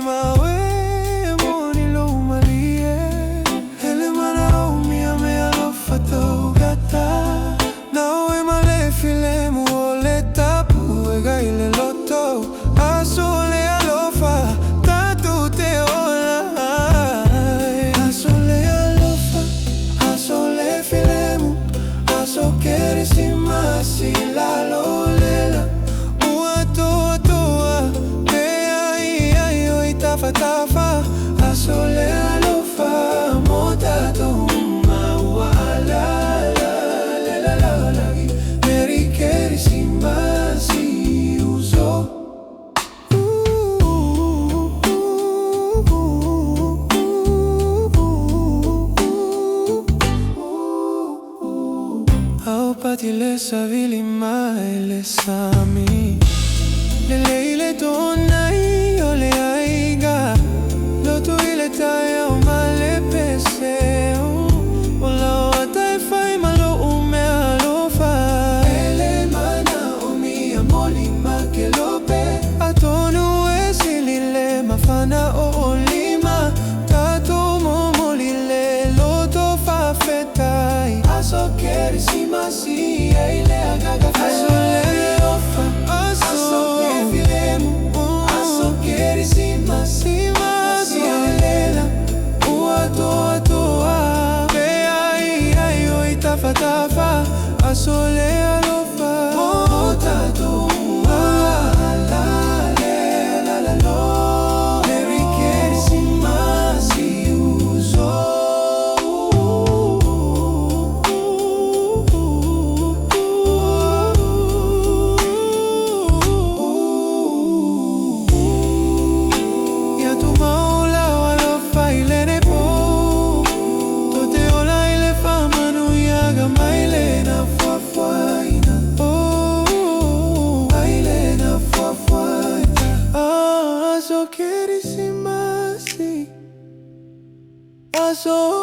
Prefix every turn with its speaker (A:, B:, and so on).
A: mawe monilo malie hele mana umi ame alofato gata nawe male file muole tapu egaile loto asole alofa tatu te ola asole alofa asole filemu aso keresimasi la lolela tafa asole alofa motato maua la la la la la la Merry Christmas uso au patile savili mai le sami le leile tonai ole aiga lo tu ile taya o male pese ola o tai fai malo ume alofa ele mana o mi amoli ma ke lope atonu esilile mafana o olima tato momolile loto fa fetai aso keresimasi ele agaga asole ofa aso filemu aso keresimasi tafa asole alofa motato la la la la lo Merry Christmas uso ya tu maula alofa ilene po tote ola ile fama no yaga mailena fafaina oh mailena fafaina aso keresimasi aso